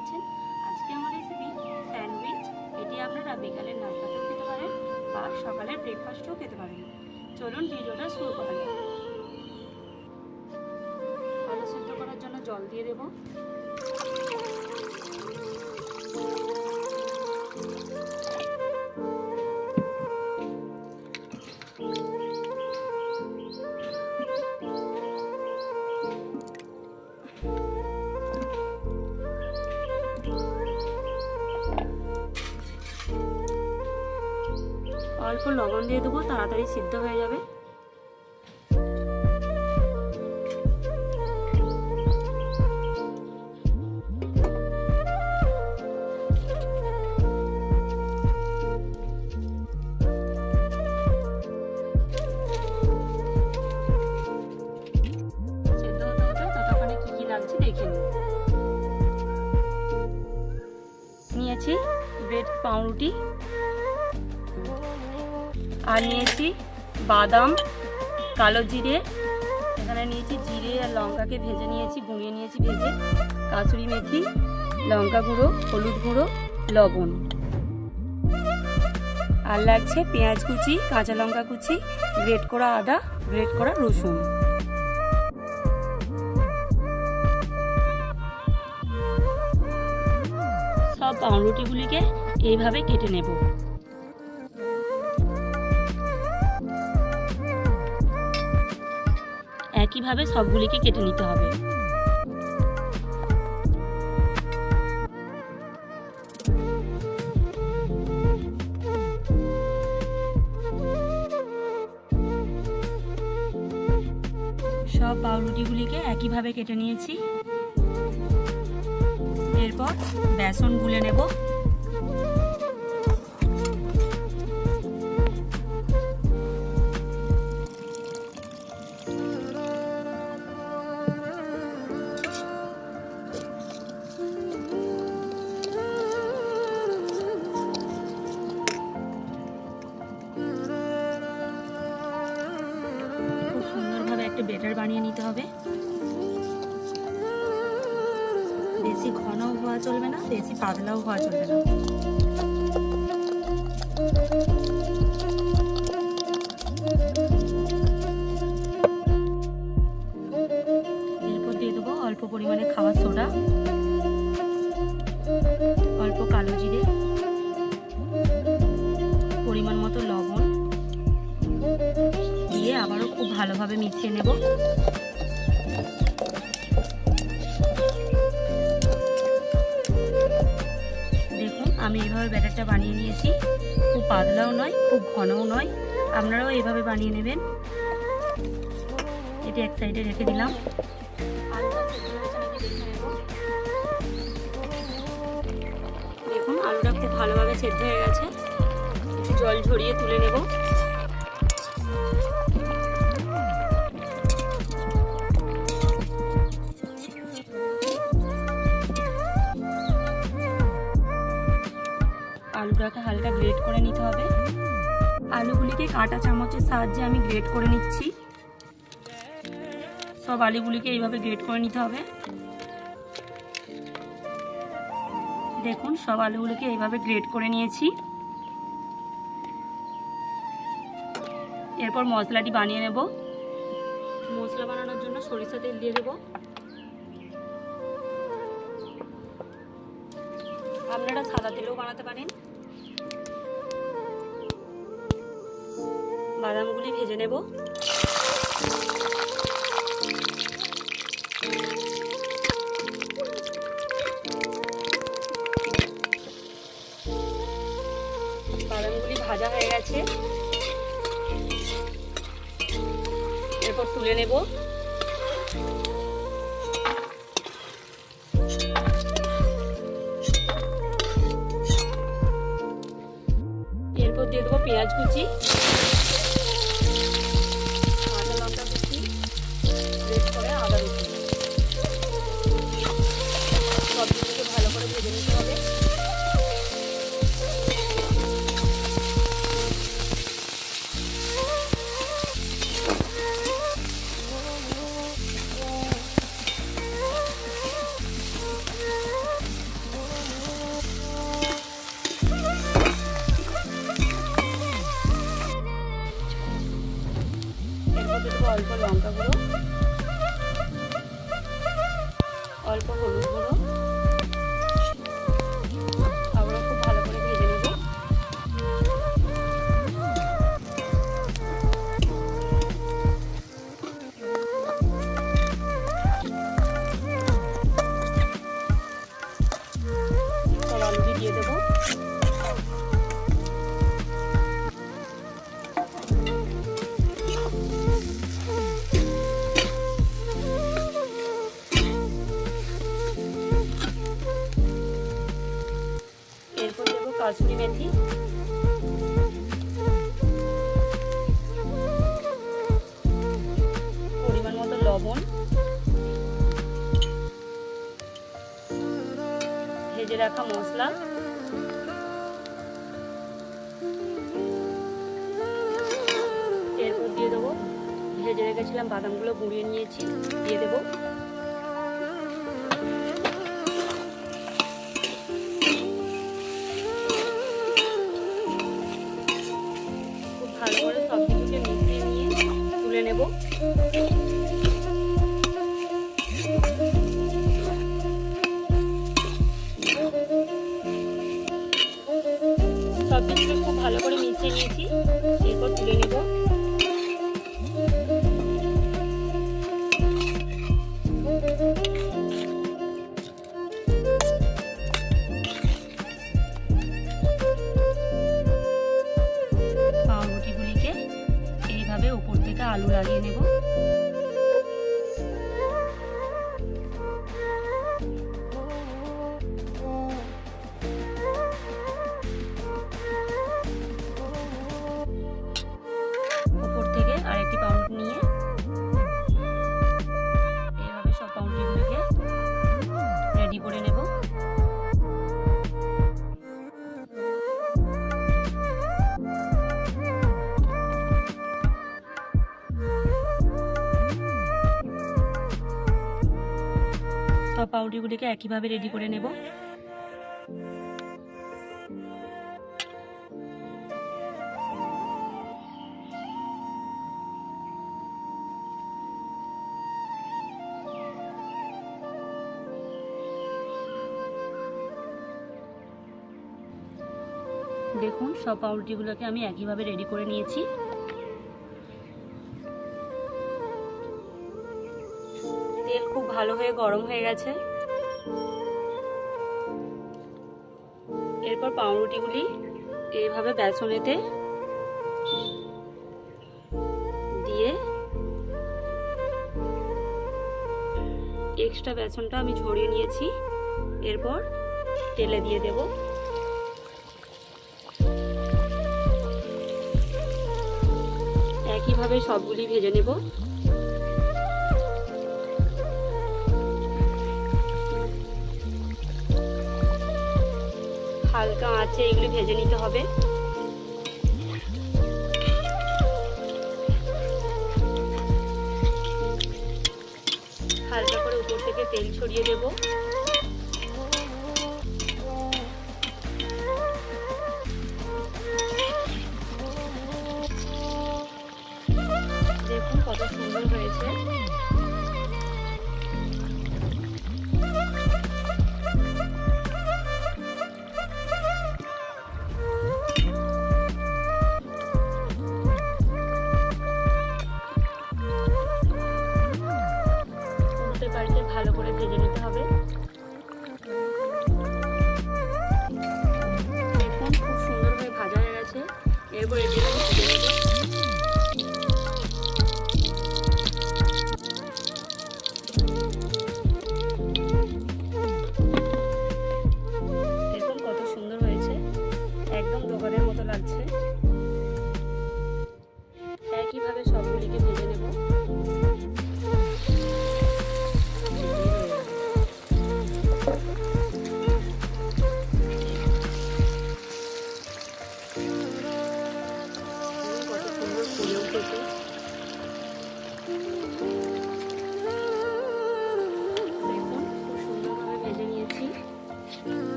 আছেন। আজকে আমার রেসিপি স্যান্ডউইচ। এটি আপনারা বিকালের নাস্তাতেও খেতে পারেন বা সকালের ব্রেকফাস্টেও খেতে পারেন। চলুন ভিডিওটা শুরু করা যাক। আলু সিদ্ধ করার জন্য জল দিয়ে দেব। অল্প লবণ দিয়ে দেবো, তাড়াতাড়ি সিদ্ধ হয়ে যাবে। সিদ্ধ হতে হতে ততক্ষণে কি কি লাগছে দেখে নিন। নিয়েছি ব্রেড পাউরুটি, আর নিয়েছি বাদাম, কালো জিরে, এখানে নিয়েছি জিরে আর লঙ্কাকে ভেজে নিয়েছি, গুঁড়িয়ে নিয়েছি ভেজে, কাসুরি মেথি, লঙ্কা গুঁড়ো, হলুদ গুঁড়ো, লবণ, আর লাগছে পেঁয়াজ কুচি, কাঁচা লঙ্কা কুচি, গ্রেট করা আদা, গ্রেট করা রসুন। সব পাউরুটিগুলিকে এইভাবে কেটে নেব। একইভাবে সবগুলিকে কেটে নিতে হবে। সব পাউরুটিগুলিকে একইভাবে কেটে নিয়েছি। এরপর বেসন গুলে নেব। সুন্দরভাবে একটা ব্যাটার বানিয়ে নিতে হবে। বেশি ঘনও হওয়া চলবে না, বেশি পাতলাও হওয়া চলবে না। এরপর দিয়ে দেবো অল্প পরিমাণে খাবার সোডা, অল্প কালো জিরে, পরিমাণ মতো লবণ দিয়ে আবারও খুব ভালোভাবে মিশিয়ে নেব। দেখুন আমি এইভাবে ব্যাটারটা বানিয়ে নিয়েছি। খুব পাতলাও নয়, খুব ঘনও নয়, আপনারাও এইভাবে বানিয়ে নেবেন। এটি এক সাইডে রেখে দিলাম। দেখুন আলুটা খুব ভালোভাবে সেদ্ধ হয়ে গেছে। একটু জল ঝরিয়ে তুলে নেব। আলুটাকে হালকা গ্রেট করে নিতে হবে। আলুগুলিকে কাঁটা চামচের সাহায্যে আমি গ্রেট করে নিচ্ছি। সব আলুগুলিকে এইভাবে গ্রেট করে নিতে হবে। দেখুন সব আলুগুলিকে এইভাবে গ্রেট করে নিয়েছি। এরপর মশলাটি বানিয়ে নেব। মশলা বানানোর জন্য সরিষা তেল দিয়ে দেব। আপনারা সাদা তেলেও বানাতে পারেন। বাদামগুলি ভেজে নেব। বাদামগুলি ভাজা হয়ে গেছে। এরপর তুলে নেব। এরপর দিয়ে দেবো পেঁয়াজ কুচি, কাঁচা লঙ্কা কুচি, গ্রেট করে আদা রসুন। সবজিগুলোকে ভালো করে ভেজে নিতে হবে। অল্প লঙ্কা গুঁড়ো, অল্প হলুদ গুঁড়ো, আবারও খুব ভালো করে ভেজে নেব। সব আলুটি দিয়ে দেবো। এরপর দেবো কাসুরি মেথি, পরিমাণ মতো লবণ, ভেজে রাখা মশলা, এরপর দিয়ে দেবো ভেজে রেখেছিলাম বাদামগুলো গুঁড়িয়ে নিয়েছি, দিয়ে দেবো। খুব ভালো করে সব কিছুকে মিশিয়ে নিয়ে তুলে নেব। সব কিছুকে খুব ভালো করে মিশিয়ে নিয়েছি, এরপর তুলে নেব। পাউরুটিগুলিকে এইভাবে উপর থেকে আলু লাগিয়ে নেব। উপর থেকে আরেকটি পাউরুটি নিয়ে এইভাবে সব পাউরুটিগুলিকে রেডি করে নেব। সব পাউরুটিগুলিকে একইভাবে রেডি করে নেব। দেখুন সব পাউরুটিগুলোকে আমি একইভাবে রেডি করে নিয়েছি। তেল খুব ভালো হয়ে গরম হয়ে গেছে। এরপর পাউরুটিগুলি এইভাবে বেসনেতে দিয়ে এক্সট্রা বেসনটা আমি ঝরিয়ে নিয়েছি, এরপর তেলে দিয়ে দেব। একইভাবে সবগুলি ভেজে নেব। হালকা আঁচে এগুলি ভেজে নিতে হবে। হালকা করে উপর থেকে তেল ছড়িয়ে দেব। দেখুন কত সুন্দর হয়েছে। বাড়িতে ভালো করে ভেজে নিতে হবে। দেখুন খুব সুন্দরভাবে ভাজা হয়ে গেছে। এরপর এটিকে ভেজে নেব। দেখুন কত সুন্দর হয়েছে, একদম দোকানের মতো লাগছে। একইভাবে সবগুলিকে ভেজে নেব।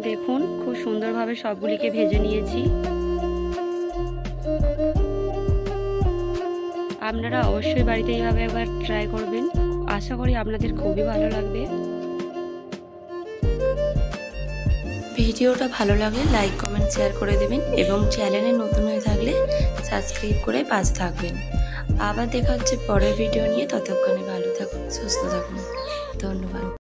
দেখুন খুব সুন্দরভাবে সবগুলিকে ভেজে নিয়েছি। আপনারা অবশ্যই বাড়িতে এইভাবে একবার ট্রাই করবেন, আশা করি আপনাদের খুবই ভালো লাগবে। ভিডিওটা ভালো লাগলে লাইক কমেন্ট শেয়ার করে দেবেন এবং চ্যানেলে নতুন হয়ে থাকলে সাবস্ক্রাইব করে পাশে থাকবেন। আবার দেখা হচ্ছে পরের ভিডিও নিয়ে। ততক্ষণে ভালো থাকুন, সুস্থ থাকুন। ধন্যবাদ।